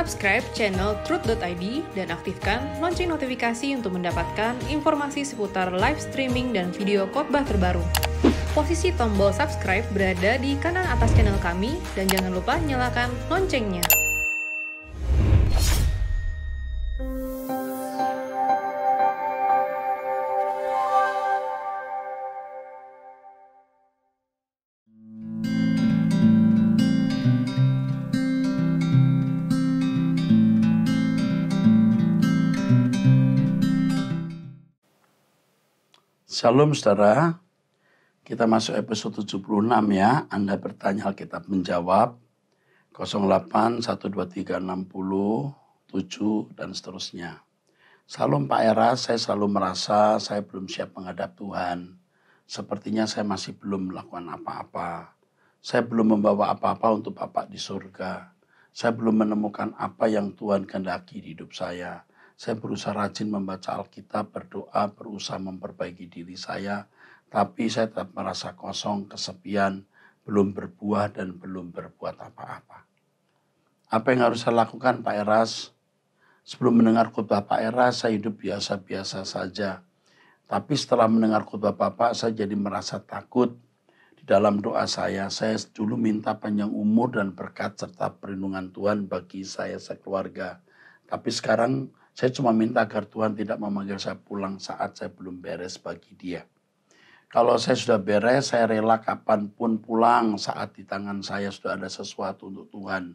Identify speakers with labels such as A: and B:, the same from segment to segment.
A: Subscribe channel Truth.id dan aktifkan lonceng notifikasi untuk mendapatkan informasi seputar live streaming dan video khotbah terbaru. Posisi tombol subscribe berada di kanan atas channel kami dan jangan lupa nyalakan loncengnya.
B: Shalom saudara, kita masuk episode 76 ya. Anda bertanya Alkitab menjawab 08 123 60 7 dan seterusnya. Shalom Pak Era, saya selalu merasa saya belum siap menghadap Tuhan. Sepertinya saya masih belum melakukan apa-apa. Saya belum membawa apa-apa untuk Bapak di surga. Saya belum menemukan apa yang Tuhan kehendaki di hidup saya. Saya berusaha rajin membaca Alkitab, berdoa, berusaha memperbaiki diri saya. Tapi saya tetap merasa kosong, kesepian, belum berbuah dan belum berbuat apa-apa. Apa yang harus saya lakukan Pak Eras? Sebelum mendengar khotbah Pak Eras, saya hidup biasa-biasa saja. Tapi setelah mendengar khotbah Bapak, saya jadi merasa takut. Di dalam doa saya dulu minta panjang umur dan berkat serta perlindungan Tuhan bagi saya sekeluarga. Tapi sekarang saya cuma minta agar Tuhan tidak memanggil saya pulang saat saya belum beres bagi Dia. Kalau saya sudah beres, saya rela kapanpun pulang saat di tangan saya sudah ada sesuatu untuk Tuhan.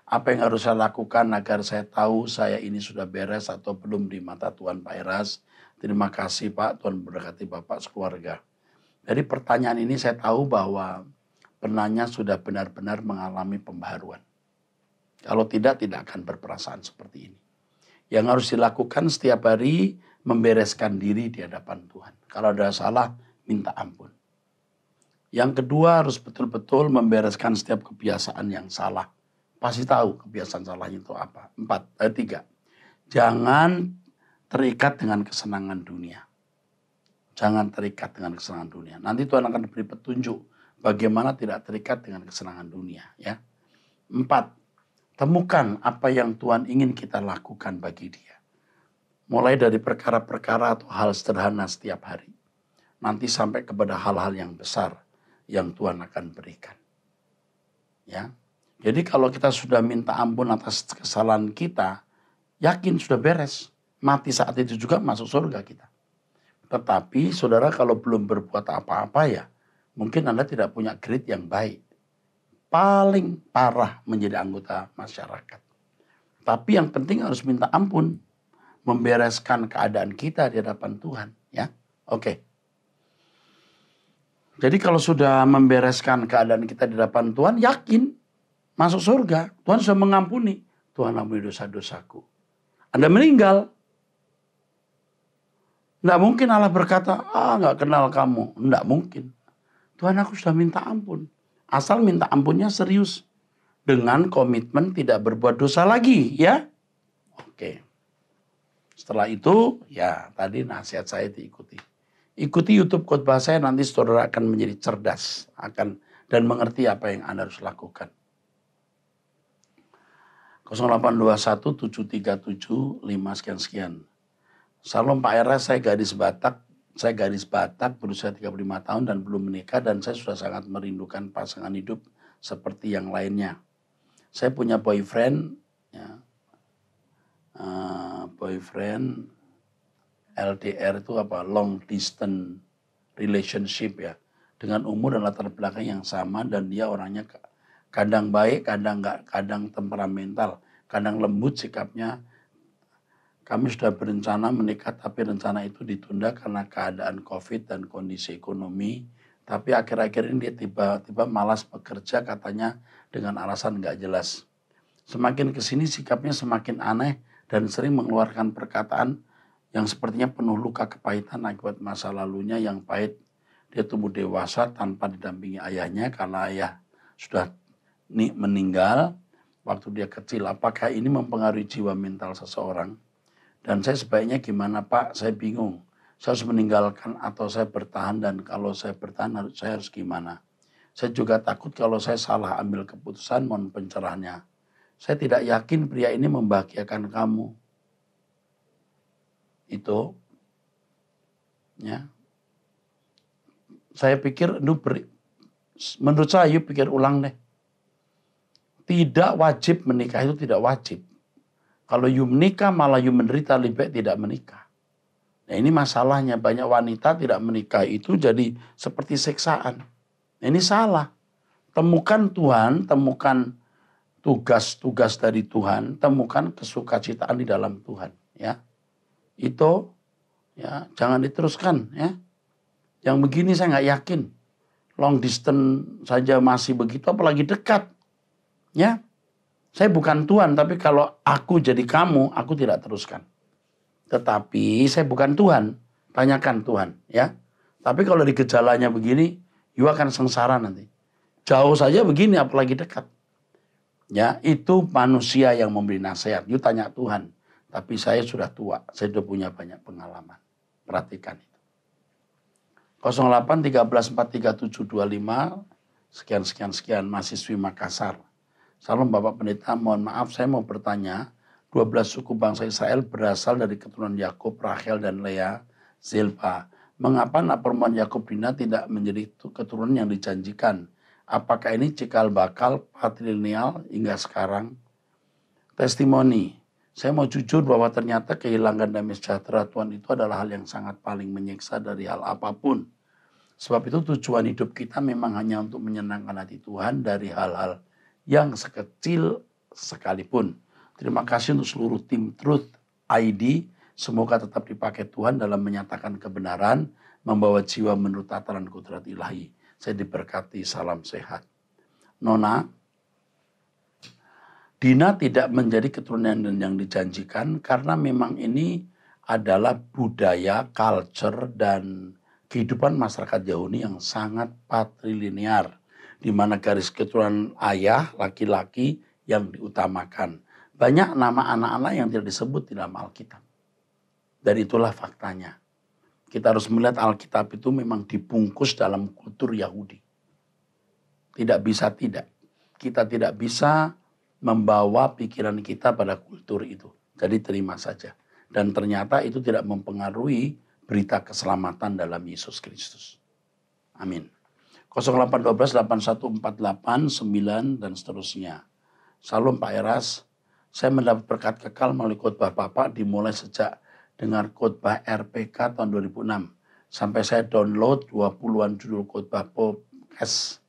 B: Apa yang harus saya lakukan agar saya tahu saya ini sudah beres atau belum di mata Tuhan Pak Eras? Terima kasih Pak, Tuhan berkati Bapak sekeluarga. Dari pertanyaan ini saya tahu bahwa penanya sudah benar-benar mengalami pembaharuan. Kalau tidak akan berperasaan seperti ini. Yang harus dilakukan setiap hari membereskan diri di hadapan Tuhan. Kalau ada salah, minta ampun. Yang kedua harus betul-betul membereskan setiap kebiasaan yang salah. Pasti tahu kebiasaan salahnya itu apa. 3. Jangan terikat dengan kesenangan dunia. Jangan terikat dengan kesenangan dunia. Nanti Tuhan akan beri petunjuk bagaimana tidak terikat dengan kesenangan dunia. Ya. 4. Temukan apa yang Tuhan ingin kita lakukan bagi Dia. Mulai dari perkara-perkara atau hal sederhana setiap hari. Nanti sampai kepada hal-hal yang besar yang Tuhan akan berikan. Ya. Jadi kalau kita sudah minta ampun atas kesalahan kita, yakin sudah beres. Mati saat itu juga masuk surga kita. Tetapi saudara kalau belum berbuat apa-apa ya, mungkin Anda tidak punya grade yang baik. Paling parah menjadi anggota masyarakat. Tapi yang penting harus minta ampun. Membereskan keadaan kita di hadapan Tuhan. Ya, oke. Jadi kalau sudah membereskan keadaan kita di hadapan Tuhan, yakin masuk surga. Tuhan sudah mengampuni. Tuhan ampuni dosa-dosaku. Anda meninggal. Tidak mungkin Allah berkata, nggak kenal kamu. Tidak mungkin. Tuhan aku sudah minta ampun. Asal minta ampunnya serius. Dengan komitmen tidak berbuat dosa lagi. Ya. Oke. Setelah itu ya tadi nasihat saya diikuti. Ikuti YouTube khotbah saya nanti saudara akan menjadi cerdas. Dan mengerti apa yang Anda harus lakukan. 0821 737 5 sekian-sekian. Salam Pak Era, saya gadis Batak berusia 35 tahun dan belum menikah dan saya sudah sangat merindukan pasangan hidup seperti yang lainnya. Saya punya boyfriend, ya, boyfriend LDR itu apa? Long distance relationship ya, dengan umur dan latar belakang yang sama dan dia orangnya kadang baik, kadang enggak, kadang temperamental, kadang lembut sikapnya. Kami sudah berencana menikah tapi rencana itu ditunda karena keadaan COVID dan kondisi ekonomi. Tapi akhir-akhir ini dia tiba-tiba malas bekerja katanya dengan alasan nggak jelas. Semakin kesini sikapnya semakin aneh dan sering mengeluarkan perkataan yang sepertinya penuh luka kepahitan akibat masa lalunya yang pahit. Dia tumbuh dewasa tanpa didampingi ayahnya karena ayah sudah meninggal waktu dia kecil. Apakah ini mempengaruhi jiwa mental seseorang? Dan saya sebaiknya gimana Pak? Saya bingung. Saya harus meninggalkan atau saya bertahan dan kalau saya bertahan saya harus gimana? Saya juga takut kalau saya salah ambil keputusan mohon pencerahannya. Saya tidak yakin pria ini membahagiakan kamu. Itu, ya. Saya pikir, menurut saya, yuk pikir ulang deh. Tidak wajib menikah itu tidak wajib. Kalau you menikah malah you menderita, lebih baik tidak menikah. Nah ini masalahnya, banyak wanita tidak menikah itu jadi seperti siksaan. Nah, ini salah. Temukan Tuhan, temukan tugas-tugas dari Tuhan, temukan kesukacitaan di dalam Tuhan. Ya, itu ya jangan diteruskan. Ya, yang begini saya nggak yakin. Long distance saja masih begitu, apalagi dekat. Ya, saya bukan Tuhan, tapi kalau aku jadi kamu, aku tidak teruskan. Tetapi saya bukan Tuhan, tanyakan Tuhan, ya. Tapi kalau di gejalanya begini, you akan sengsara nanti. Jauh saja begini, apalagi dekat. Ya, itu manusia yang memberi nasihat. You tanya Tuhan. Tapi saya sudah tua, saya sudah punya banyak pengalaman. Perhatikan itu. 08 13 43 725 sekian mahasiswi Makassar. Salam Bapak Pendeta, mohon maaf saya mau bertanya. 12 suku bangsa Israel berasal dari keturunan Yakub, Rachel dan Lea, Zilpa. Mengapa anak perempuan Yakub Dina tidak menjadi keturunan yang dijanjikan? Apakah ini cikal bakal patrilineal hingga sekarang? Testimoni. Saya mau jujur bahwa ternyata kehilangan damai sejahtera Tuhan itu adalah hal yang sangat paling menyiksa dari hal apapun. Sebab itu tujuan hidup kita memang hanya untuk menyenangkan hati Tuhan dari hal-hal yang sekecil sekalipun. Terima kasih untuk seluruh tim Truth ID. Semoga tetap dipakai Tuhan dalam menyatakan kebenaran, membawa jiwa menurut tataran kudrat ilahi. Saya diberkati, salam sehat. Nona, Dina tidak menjadi keturunan yang dijanjikan karena memang ini adalah budaya, culture, dan kehidupan masyarakat Yahudi yang sangat patrilinear. Di mana garis keturunan ayah, laki-laki yang diutamakan. Banyak nama anak-anak yang tidak disebut di dalam Alkitab. Dan itulah faktanya. Kita harus melihat Alkitab itu memang dibungkus dalam kultur Yahudi. Tidak bisa tidak. Kita tidak bisa membawa pikiran kita pada kultur itu. Jadi terima saja. Dan ternyata itu tidak mempengaruhi berita keselamatan dalam Yesus Kristus. Amin. 0812 8148 9 dan seterusnya. Salam Pak Eras. Saya mendapat berkat kekal melalui khotbah Bapak dimulai sejak dengar khotbah RPK tahun 2006. Sampai saya download 20-an judul khotbah podcast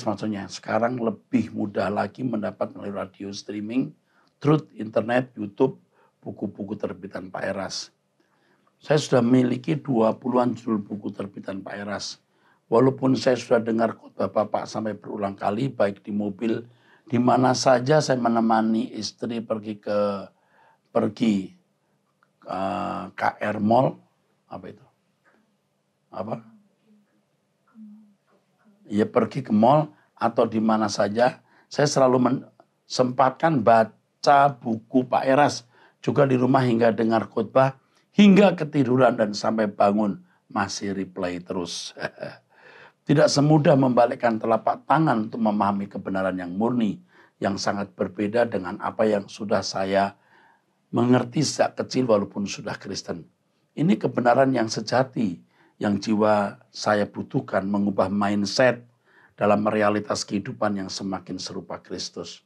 B: maksudnya. Sekarang lebih mudah lagi mendapat melalui radio streaming, Truth, internet, YouTube, buku-buku terbitan Pak Eras. Saya sudah memiliki 20-an judul buku terbitan Pak Eras. Walaupun saya sudah dengar khotbah Bapak sampai berulang kali, baik di mobil, di mana saja saya menemani istri pergi KR Mall, apa itu? Apa? Ya pergi ke mall atau di mana saja, saya selalu sempatkan baca buku Pak Eras, juga di rumah hingga dengar khotbah, hingga ketiduran dan sampai bangun masih replay terus. Tidak semudah membalikkan telapak tangan untuk memahami kebenaran yang murni, yang sangat berbeda dengan apa yang sudah saya mengerti sejak kecil walaupun sudah Kristen. Ini kebenaran yang sejati, yang jiwa saya butuhkan mengubah mindset dalam realitas kehidupan yang semakin serupa Kristus.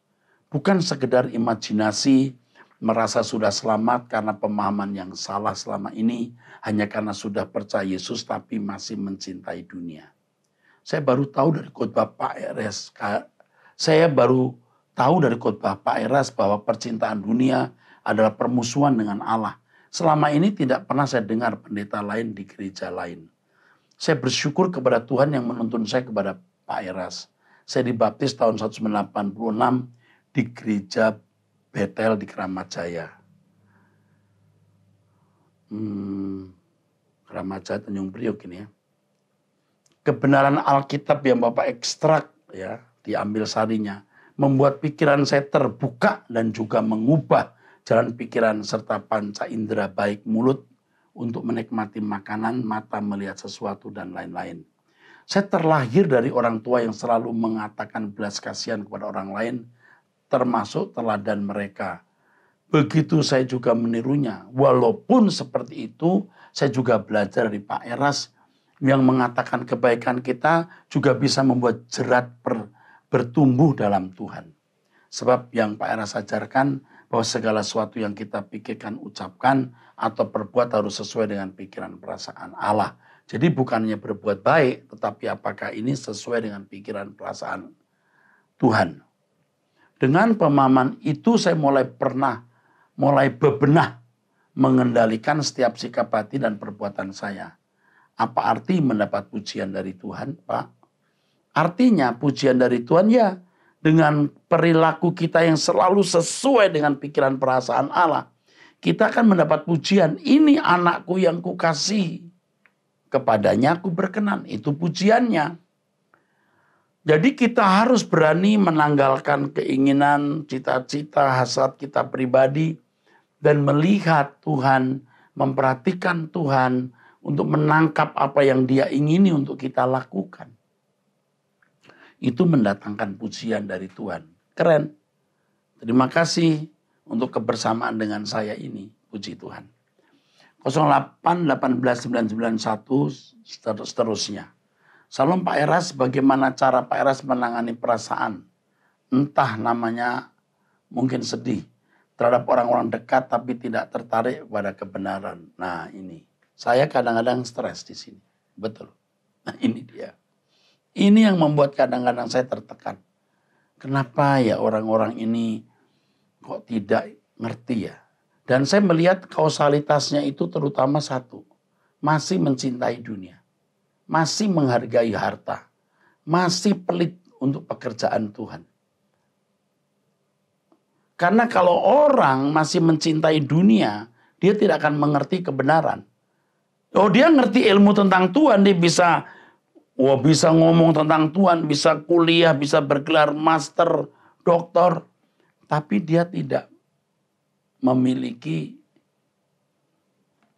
B: Bukan sekedar imajinasi, merasa sudah selamat karena pemahaman yang salah selama ini, hanya karena sudah percaya Yesus tapi masih mencintai dunia. Saya baru tahu dari khotbah Pak Eras. Bahwa percintaan dunia adalah permusuhan dengan Allah. Selama ini tidak pernah saya dengar pendeta lain di gereja lain. Saya bersyukur kepada Tuhan yang menuntun saya kepada Pak Eras. Saya dibaptis tahun 1986 di gereja Betel di Kramat Jaya. Kramat Jaya Tanjung Priok ini ya. Kebenaran Alkitab yang Bapak ekstrak ya, diambil sarinya, membuat pikiran saya terbuka dan juga mengubah jalan pikiran serta panca indera baik mulut untuk menikmati makanan, mata melihat sesuatu dan lain-lain. Saya terlahir dari orang tua yang selalu mengatakan belas kasihan kepada orang lain termasuk teladan mereka. Begitu saya juga menirunya. Walaupun seperti itu, saya juga belajar dari Pak Eras yang mengatakan kebaikan kita juga bisa membuat jerat bertumbuh dalam Tuhan. Sebab yang Pak Eras ajarkan bahwa segala sesuatu yang kita pikirkan, ucapkan, atau perbuat harus sesuai dengan pikiran perasaan Allah. Jadi bukannya berbuat baik, tetapi apakah ini sesuai dengan pikiran perasaan Tuhan. Dengan pemahaman itu saya mulai bebenah mengendalikan setiap sikap hati dan perbuatan saya. Apa arti mendapat pujian dari Tuhan, Pak? Artinya pujian dari Tuhan ya dengan perilaku kita yang selalu sesuai dengan pikiran perasaan Allah. Kita akan mendapat pujian, ini anakku yang kukasihi. Kepadanya aku berkenan, itu pujiannya. Jadi kita harus berani menanggalkan keinginan, cita-cita, hasrat kita pribadi. Dan melihat Tuhan, memperhatikan Tuhan untuk menangkap apa yang Dia ingini untuk kita lakukan. Itu mendatangkan pujian dari Tuhan. Keren. Terima kasih untuk kebersamaan dengan saya ini. Puji Tuhan. 08 18 991 seterusnya. Salam Pak Eras, bagaimana cara Pak Eras menangani perasaan? Entah namanya mungkin sedih terhadap orang-orang dekat tapi tidak tertarik pada kebenaran. Nah ini, saya kadang-kadang stres di sini. Betul. Nah ini dia. Ini yang membuat kadang-kadang saya tertekan. Kenapa ya orang-orang ini kok tidak ngerti ya? Dan saya melihat kausalitasnya itu terutama satu. Masih mencintai dunia. Masih menghargai harta. Masih pelit untuk pekerjaan Tuhan. Karena kalau orang masih mencintai dunia, dia tidak akan mengerti kebenaran. Oh dia ngerti ilmu tentang Tuhan, dia bisa ngomong tentang Tuhan, bisa kuliah, bisa bergelar master, doktor. Tapi dia tidak memiliki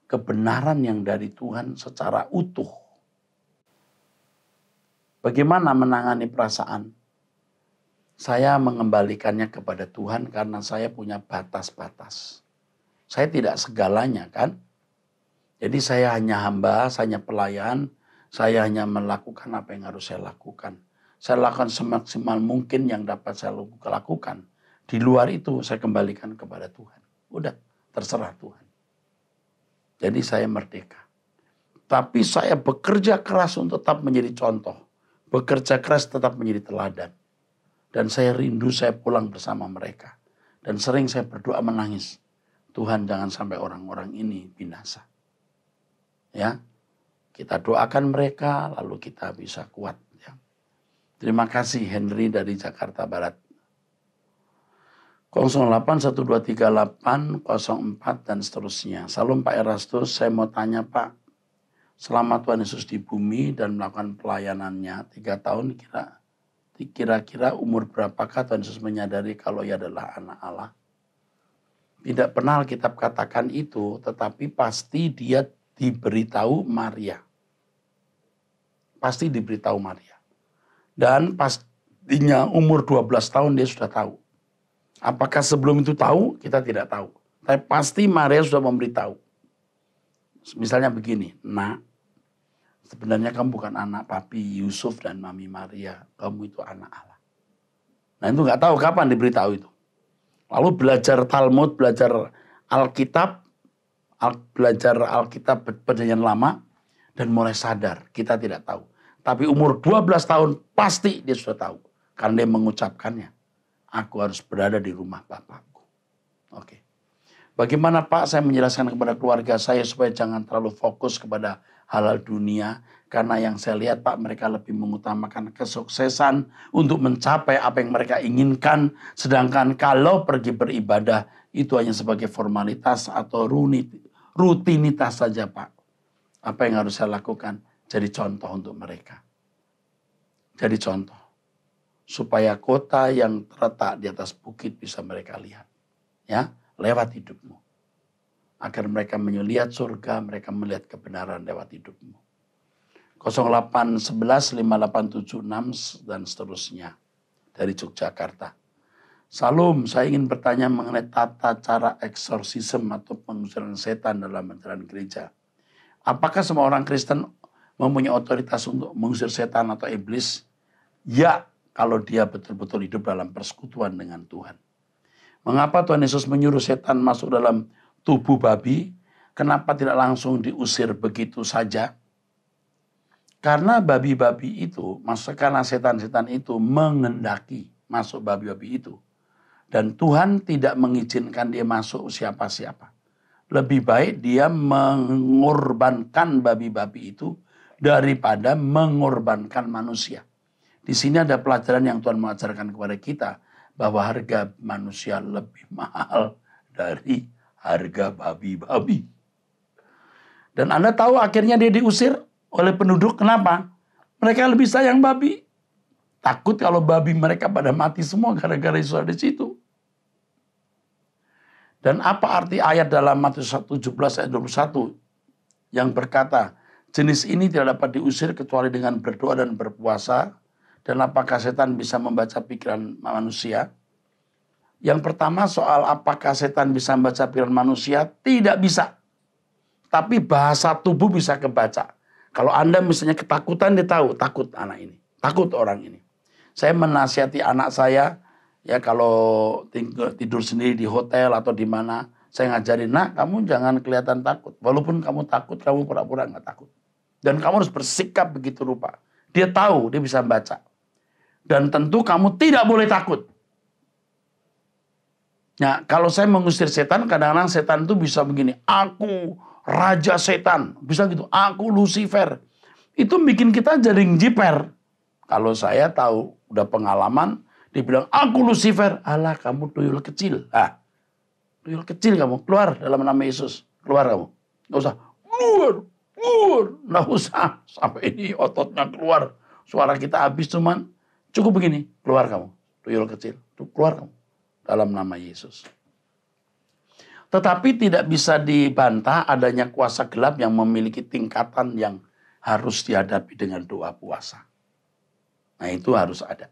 B: kebenaran yang dari Tuhan secara utuh. Bagaimana menangani perasaan? Saya mengembalikannya kepada Tuhan karena saya punya batas-batas. Saya tidak segalanya kan. Jadi saya hanya hamba, saya hanya pelayan. Saya hanya melakukan apa yang harus saya lakukan. Saya lakukan semaksimal mungkin yang dapat saya lakukan. Di luar itu saya kembalikan kepada Tuhan. Udah, terserah Tuhan. Jadi saya merdeka. Tapi saya bekerja keras untuk tetap menjadi contoh. Bekerja keras tetap menjadi teladan. Dan saya rindu saya pulang bersama mereka. Dan sering saya berdoa menangis. Tuhan jangan sampai orang-orang ini binasa. Ya. Kita doakan mereka, lalu kita bisa kuat. Ya. Terima kasih Henry dari Jakarta Barat. 08123804 dan seterusnya. Salam Pak Erastus, saya mau tanya Pak. Selama Tuhan Yesus di bumi dan melakukan pelayanannya 3 tahun, kira-kira umur berapakah Tuhan Yesus menyadari kalau ia adalah anak Allah? Tidak pernah Alkitab katakan itu, tetapi pasti dia diberitahu Maria. Pasti diberitahu Maria. Dan pastinya umur 12 tahun dia sudah tahu. Apakah sebelum itu tahu? Kita tidak tahu. Tapi pasti Maria sudah memberitahu. Misalnya begini, nak, sebenarnya kamu bukan anak papi Yusuf dan mami Maria. Kamu itu anak Allah. Nah itu nggak tahu kapan diberitahu itu. Lalu belajar Talmud, belajar Alkitab, Perjanjian Lama, dan mulai sadar, kita tidak tahu. Tapi umur 12 tahun pasti dia sudah tahu. Karena dia mengucapkannya, aku harus berada di rumah Bapakku. Oke. Bagaimana Pak saya menjelaskan kepada keluarga saya supaya jangan terlalu fokus kepada hal-hal dunia. Karena yang saya lihat Pak, mereka lebih mengutamakan kesuksesan untuk mencapai apa yang mereka inginkan. Sedangkan kalau pergi beribadah itu hanya sebagai formalitas atau rutinitas saja Pak. Apa yang harus saya lakukan? Jadi contoh untuk mereka. Jadi contoh. Supaya kota yang terletak di atas bukit bisa mereka lihat. Ya, lewat hidupmu. Agar mereka melihat surga, mereka melihat kebenaran lewat hidupmu. 0811 5876 dan seterusnya. Dari Yogyakarta. Salam, saya ingin bertanya mengenai tata cara eksorsisme atau pengusiran setan dalam ajaran gereja. Apakah semua orang Kristen mempunyai otoritas untuk mengusir setan atau iblis? Ya, kalau dia betul-betul hidup dalam persekutuan dengan Tuhan. Mengapa Tuhan Yesus menyuruh setan masuk dalam tubuh babi? Kenapa tidak langsung diusir begitu saja? Karena babi-babi itu, karena setan-setan itu mengendaki masuk babi-babi itu. Dan Tuhan tidak mengizinkan dia masuk siapa-siapa. Lebih baik dia mengorbankan babi-babi itu daripada mengorbankan manusia. Di sini ada pelajaran yang Tuhan mengajarkan kepada kita, bahwa harga manusia lebih mahal dari harga babi-babi. Dan Anda tahu akhirnya dia diusir oleh penduduk. Kenapa? Mereka lebih sayang babi. Takut kalau babi mereka pada mati semua gara-gara Yesus ada di situ. Dan apa arti ayat dalam Matius 17 ayat 21 yang berkata, jenis ini tidak dapat diusir kecuali dengan berdoa dan berpuasa. Dan apakah setan bisa membaca pikiran manusia? Yang pertama soal apakah setan bisa membaca pikiran manusia? Tidak bisa. Tapi bahasa tubuh bisa kebaca. Kalau Anda misalnya ketakutan, dia tahu takut anak ini. Takut orang ini. Saya menasihati anak saya, ya kalau tidur sendiri di hotel atau di mana, saya ngajarin, nak kamu jangan kelihatan takut. Walaupun kamu takut, kamu pura-pura nggak takut. Dan kamu harus bersikap begitu rupa. Dia tahu, dia bisa baca. Dan tentu kamu tidak boleh takut. Nah, kalau saya mengusir setan, kadang-kadang setan itu bisa begini, aku raja setan, bisa gitu, aku Lucifer. Itu bikin kita jadi jiper. Kalau saya tahu, udah pengalaman, dibilang, aku Lucifer. Alah, kamu tuyul kecil. Tuyul kecil kamu. Keluar dalam nama Yesus. Keluar kamu. Nggak usah. Keluar. Nggak usah. Sampai ini ototnya keluar. Suara kita habis cuman. Cukup begini. Keluar kamu. Tuyul kecil. Keluar kamu. Dalam nama Yesus. Tetapi tidak bisa dibantah adanya kuasa gelap yang memiliki tingkatan yang harus dihadapi dengan doa puasa. Nah, itu harus ada.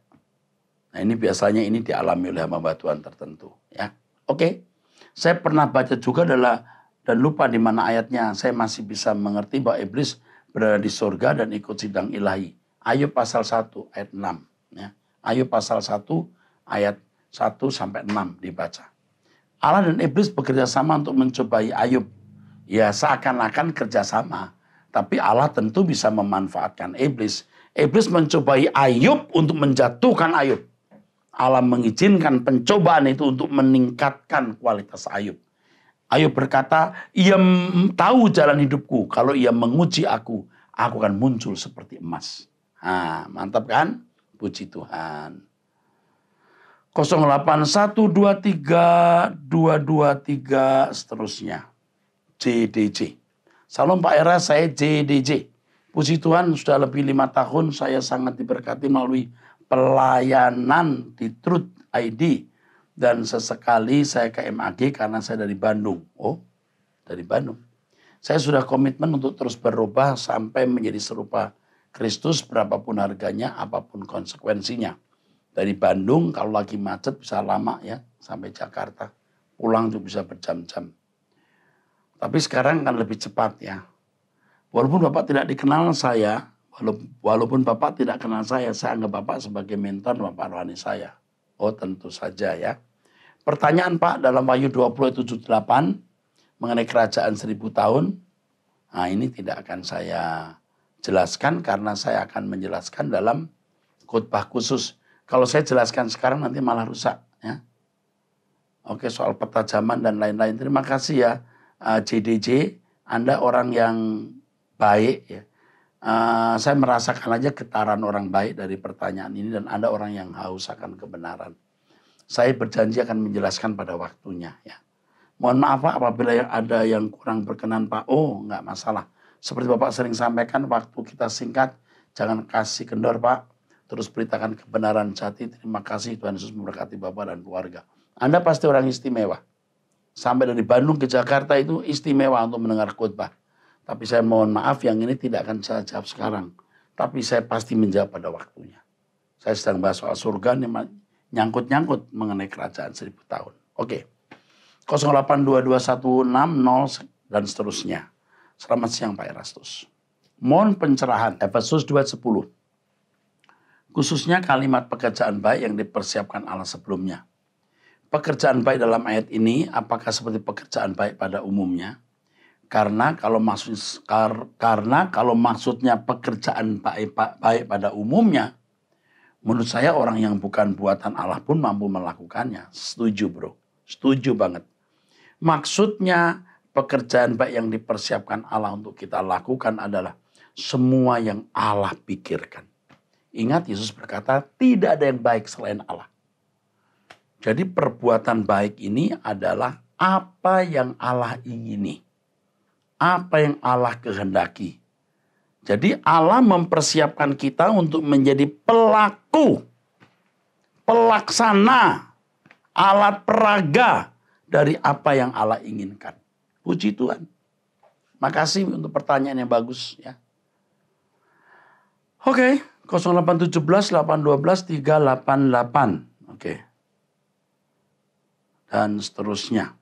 B: Nah, ini biasanya ini dialami oleh hamba Tuhan tertentu, ya. Oke. Saya pernah baca juga dan lupa di mana ayatnya. Saya masih bisa mengerti bahwa iblis berada di surga dan ikut sidang ilahi. Ayub pasal 1 ayat 6, ya. Ayub pasal 1 ayat 1 sampai 6 dibaca. Allah dan iblis bekerja sama untuk mencobai Ayub. Ya, seakan-akan kerjasama. Tapi Allah tentu bisa memanfaatkan iblis. Iblis mencobai Ayub untuk menjatuhkan Ayub. Allah mengizinkan pencobaan itu untuk meningkatkan kualitas Ayub. Ayub berkata, ia tahu jalan hidupku. Kalau ia menguji aku akan muncul seperti emas. Nah, mantap kan? Puji Tuhan. 08123223 seterusnya. JDJ. Salam Pak Era, saya JDJ. Puji Tuhan sudah lebih 5 tahun saya sangat diberkati melalui pelayanan di Truth ID. Dan sesekali saya ke MAG karena saya dari Bandung. Oh, dari Bandung. Saya sudah komitmen untuk terus berubah sampai menjadi serupa Kristus berapapun harganya, apapun konsekuensinya. Dari Bandung kalau lagi macet bisa lama ya, sampai Jakarta. Pulang tuh bisa berjam-jam. Tapi sekarang kan lebih cepat ya. Walaupun Bapak tidak dikenal saya, walaupun Bapak tidak kenal saya anggap Bapak sebagai mentor Bapak rohani saya. Oh tentu saja ya. Pertanyaan Pak dalam Wahyu 20:78 mengenai kerajaan 1000 tahun. Nah ini tidak akan saya jelaskan karena saya akan menjelaskan dalam khotbah khusus. Kalau saya jelaskan sekarang nanti malah rusak ya. Oke, soal peta zaman dan lain-lain. Terima kasih ya JDJ. Anda orang yang baik ya. Saya merasakan aja getaran orang baik dari pertanyaan ini dan Anda orang yang haus akan kebenaran. Saya berjanji akan menjelaskan pada waktunya ya. Mohon maaf Pak apabila ada yang kurang berkenan Pak. Oh, enggak masalah. Seperti Bapak sering sampaikan waktu kita singkat, jangan kasih kendor Pak. Terus beritakan kebenaran jati. Terima kasih Tuhan Yesus memberkati Bapak dan keluarga. Anda pasti orang istimewa. Sampai dari Bandung ke Jakarta itu istimewa untuk mendengar khotbah. Tapi saya mohon maaf yang ini tidak akan saya jawab sekarang. Tapi saya pasti menjawab pada waktunya. Saya sedang bahas soal surga, nyangkut-nyangkut mengenai kerajaan 1000 tahun. Oke. 082216 dan seterusnya. Selamat siang Pak Erastus. Mohon pencerahan Efesus 2:10. Khususnya kalimat pekerjaan baik yang dipersiapkan Allah sebelumnya. Pekerjaan baik dalam ayat ini apakah seperti pekerjaan baik pada umumnya? Karena kalau maksudnya pekerjaan baik pada umumnya, menurut saya orang yang bukan buatan Allah pun mampu melakukannya. Setuju bro, setuju banget. Maksudnya pekerjaan baik yang dipersiapkan Allah untuk kita lakukan adalah semua yang Allah pikirkan. Ingat Yesus berkata tidak ada yang baik selain Allah. Jadi perbuatan baik ini adalah apa yang Allah ingini. Apa yang Allah kehendaki. Jadi Allah mempersiapkan kita untuk menjadi pelaku, pelaksana, alat peraga dari apa yang Allah inginkan. Puji Tuhan. Makasih untuk pertanyaan yang bagus ya. Oke, 0817 812 388. Oke. Dan seterusnya.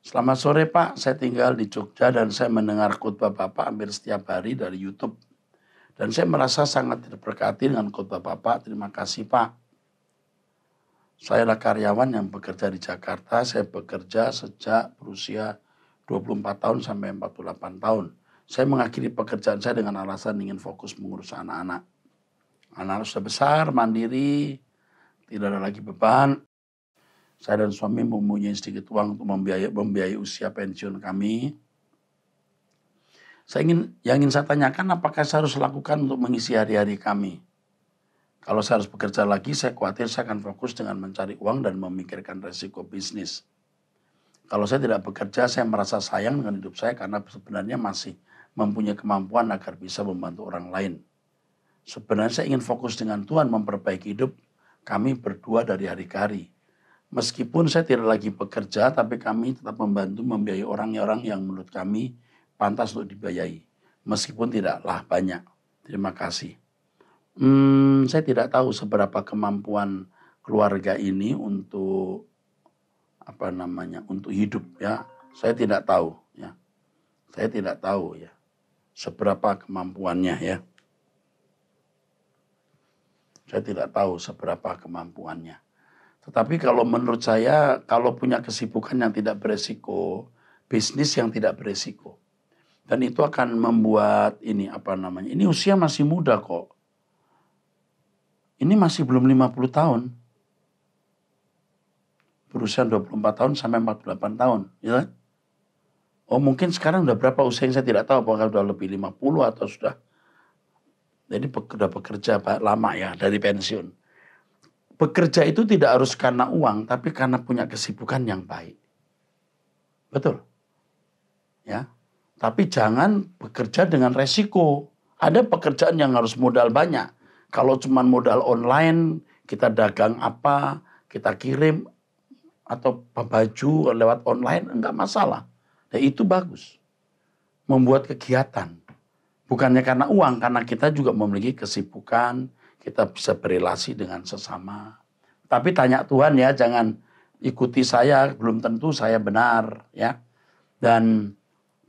B: Selamat sore Pak, saya tinggal di Jogja dan saya mendengar khotbah Bapak hampir setiap hari dari YouTube. Dan saya merasa sangat terberkati dengan khotbah Bapak. Terima kasih Pak. Saya adalah karyawan yang bekerja di Jakarta. Saya bekerja sejak berusia 24 tahun sampai 48 tahun. Saya mengakhiri pekerjaan saya dengan alasan ingin fokus mengurus anak-anak. Anak sudah besar, mandiri, tidak ada lagi beban. Saya dan suami mempunyai sedikit uang untuk membiayai usia pensiun kami. Yang ingin saya tanyakan, apakah saya harus lakukan untuk mengisi hari-hari kami? Kalau saya harus bekerja lagi, saya khawatir saya akan fokus dengan mencari uang dan memikirkan resiko bisnis. Kalau saya tidak bekerja, saya merasa sayang dengan hidup saya karena sebenarnya masih mempunyai kemampuan agar bisa membantu orang lain. Sebenarnya saya ingin fokus dengan Tuhan memperbaiki hidup kami berdua dari hari ke hari. Meskipun saya tidak lagi bekerja, tapi kami tetap membantu membiayai orang-orang yang menurut kami pantas untuk dibiayai. Meskipun tidaklah banyak. Terima kasih. Saya tidak tahu seberapa kemampuan keluarga ini untuk untuk hidup ya. Saya tidak tahu ya. Saya tidak tahu ya seberapa kemampuannya ya. Saya tidak tahu seberapa kemampuannya. Tetapi kalau menurut saya, kalau punya kesibukan yang tidak beresiko, bisnis yang tidak beresiko. Dan itu akan membuat ini ini usia masih muda kok. Ini masih belum 50 tahun. Berusia 24 tahun sampai 48 tahun. Ya? Oh mungkin sekarang udah berapa usia yang saya tidak tahu. Apakah sudah lebih 50 atau sudah. Jadi sudah bekerja lama ya dari pensiun. Bekerja itu tidak harus karena uang. Tapi karena punya kesibukan yang baik. Betul. Ya. Tapi jangan bekerja dengan resiko. Ada pekerjaan yang harus modal banyak. Kalau cuma modal online, kita dagang apa, kita kirim, atau baju lewat online, enggak masalah. Dan itu bagus. Membuat kegiatan. Bukannya karena uang, karena kita juga memiliki kesibukan, kita bisa berelasi dengan sesama. Tapi tanya Tuhan ya, jangan ikuti saya, belum tentu saya benar. Ya. Dan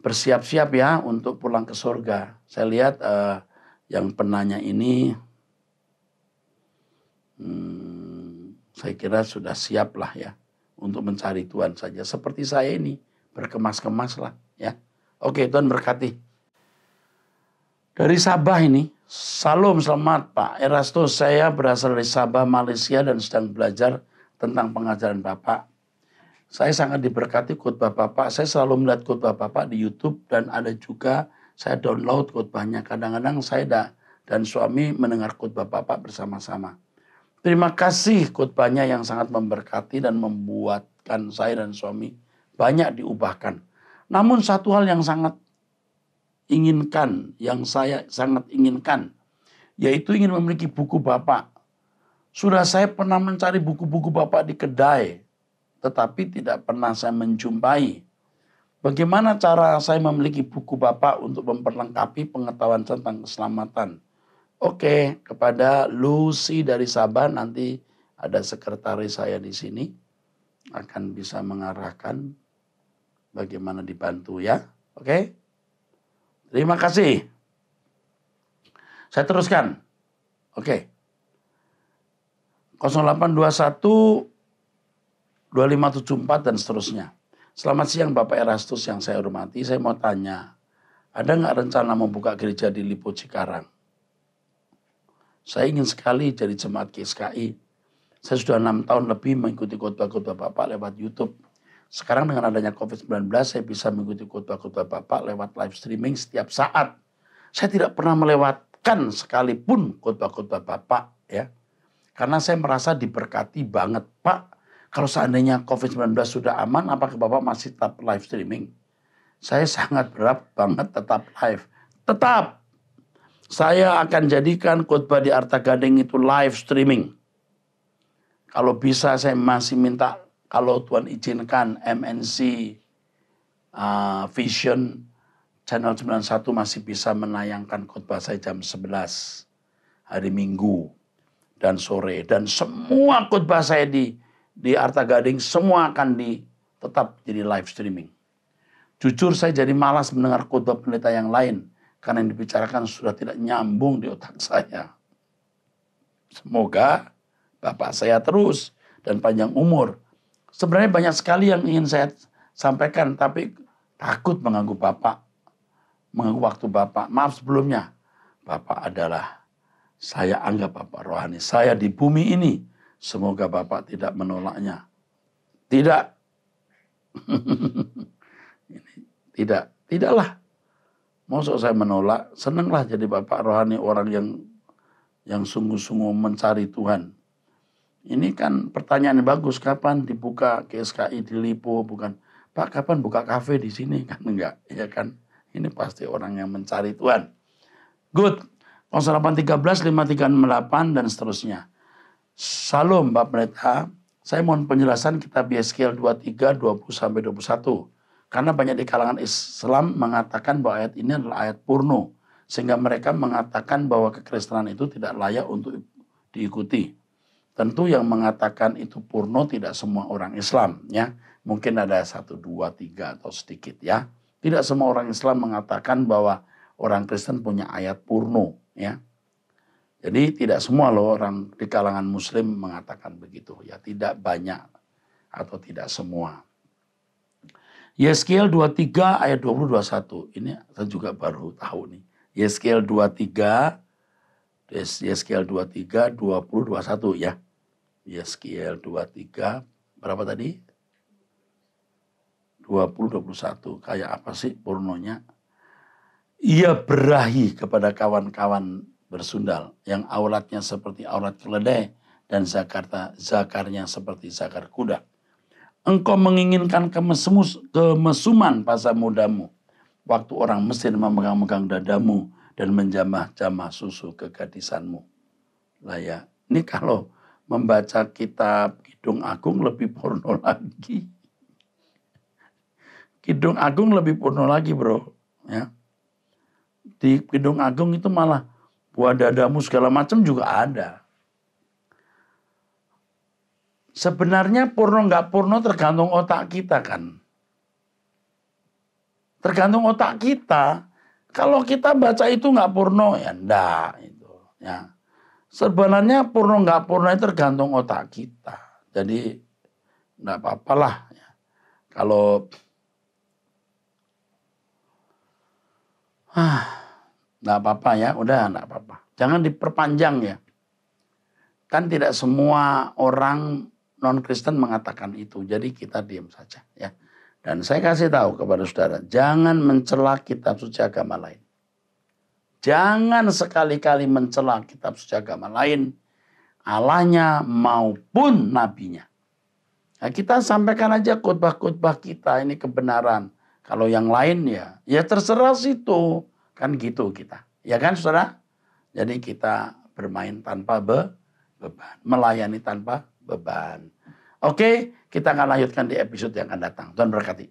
B: bersiap-siap ya untuk pulang ke surga. Saya lihat yang penanya ini, saya kira sudah siap lah ya untuk mencari Tuhan saja. Seperti saya ini, berkemas-kemas lah ya. Oke, Tuhan berkati. Dari Sabah ini, Salam, selamat Pak Erastus. Saya berasal dari Sabah, Malaysia dan sedang belajar tentang pengajaran Bapak. Saya sangat diberkati khotbah Bapak. Saya selalu melihat khotbah Bapak di YouTube dan ada juga saya download khotbahnya. Kadang-kadang saya dan suami mendengar khotbah Bapak bersama-sama. Terima kasih khotbahnya yang sangat memberkati dan membuatkan saya dan suami banyak diubahkan. Namun satu hal yang sangat inginkan, yang saya sangat inginkan, yaitu ingin memiliki buku Bapak. Sudah saya pernah mencari buku-buku Bapak di kedai, tetapi tidak pernah saya menjumpai. Bagaimana cara saya memiliki buku Bapak untuk memperlengkapi pengetahuan tentang keselamatan? Oke, kepada Lucy dari Sabah nanti ada sekretaris saya di sini akan bisa mengarahkan bagaimana dibantu ya. Oke? Terima kasih. Saya teruskan. Oke. 0821 2574 dan seterusnya. Selamat siang Bapak Erastus yang saya hormati. Saya mau tanya, ada nggak rencana membuka gereja di Lipo Cikarang? Saya ingin sekali jadi jemaat GSKI. Saya sudah 6 tahun lebih mengikuti khotbah-khotbah Bapak lewat YouTube. Sekarang dengan adanya COVID-19, saya bisa mengikuti khotbah-khotbah Bapak lewat live streaming setiap saat. Saya tidak pernah melewatkan sekalipun khotbah-khotbah Bapak, ya. Karena saya merasa diberkati banget, Pak. Kalau seandainya COVID-19 sudah aman, apakah Bapak masih tetap live streaming? Saya sangat berharap banget tetap live. Tetap. Saya akan jadikan khotbah di Arta Gading itu live streaming. Kalau bisa saya masih minta, kalau Tuhan izinkan MNC Vision Channel 91 masih bisa menayangkan khotbah saya jam 11 hari Minggu dan sore. Dan semua khotbah saya di Arta Gading semua akan tetap jadi live streaming. Jujur saya jadi malas mendengar khotbah pendeta yang lain karena yang dibicarakan sudah tidak nyambung di otak saya. Semoga Bapak saya terus dan panjang umur. Sebenarnya banyak sekali yang ingin saya sampaikan tapi takut mengganggu Bapak, mengganggu waktu Bapak. Maaf sebelumnya. Bapak adalah, saya anggap Bapak rohani saya di bumi ini. Semoga Bapak tidak menolaknya. Tidak. Tidaklah. Maksud saya menolak, senanglah jadi Bapak rohani orang yang sungguh-sungguh mencari Tuhan. Ini kan pertanyaan yang bagus, kapan dibuka GSKI di Lipo? Bukan, Pak kapan buka kafe di sini? Kan enggak, ya kan? Ini pasti orang yang mencari Tuhan. Good. 0813 5368 dan seterusnya. Salam Pak Pendeta, saya mohon penjelasan kitab Yeskiel 23, 20-21. Karena banyak di kalangan Islam mengatakan bahwa ayat ini adalah ayat porno. Sehingga mereka mengatakan bahwa kekristenan itu tidak layak untuk diikuti. Tentu yang mengatakan itu porno tidak semua orang Islam, ya. Mungkin ada 1, 2, 3 atau sedikit, ya. Tidak semua orang Islam mengatakan bahwa orang Kristen punya ayat porno, ya. Jadi tidak semua loh orang di kalangan Muslim mengatakan begitu, ya. Tidak banyak atau tidak semua. Yeskiel 23 ayat 20-21. Ini saya juga baru tahu nih. Yeskiel 23 20-21 ya. Yeskiel 23 berapa tadi? 20-21. Kayak apa sih pornonya? Ia berahi kepada kawan-kawan bersundal yang auratnya seperti aurat keledai dan zakarnya seperti zakar kuda. Engkau menginginkan kemesuman pada mudamu waktu orang Mesir memegang-megang dadamu dan menjamah-jamah susu kegadisanmu. Lah ya, ini kalau membaca kitab Kidung Agung lebih porno lagi. Kidung Agung lebih porno lagi, bro. Ya. Di Kidung Agung itu malah buah dadamu segala macam juga ada. Sebenarnya porno nggak porno tergantung otak kita kan. Tergantung otak kita. Kalau kita baca itu nggak porno ya enggak itu. Ya. Sebenarnya porno nggak porno itu tergantung otak kita. Jadi nggak apa-apalah. Ya. Kalau nggak apa-apa ya, udah nggak apa-apa. Jangan diperpanjang ya. Kan tidak semua orang non-Kristen mengatakan itu. Jadi kita diam saja ya. Dan saya kasih tahu kepada saudara, jangan mencela kitab suci agama lain. Jangan sekali-kali mencela kitab suci agama lain, Allahnya maupun nabinya. Nah, kita sampaikan aja khotbah-khotbah kita ini kebenaran. Kalau yang lain ya terserah situ. Kan gitu kita. Ya kan saudara? Jadi kita bermain tanpa beban. Melayani tanpa beban. Oke, kita akan lanjutkan di episode yang akan datang. Tuhan berkati.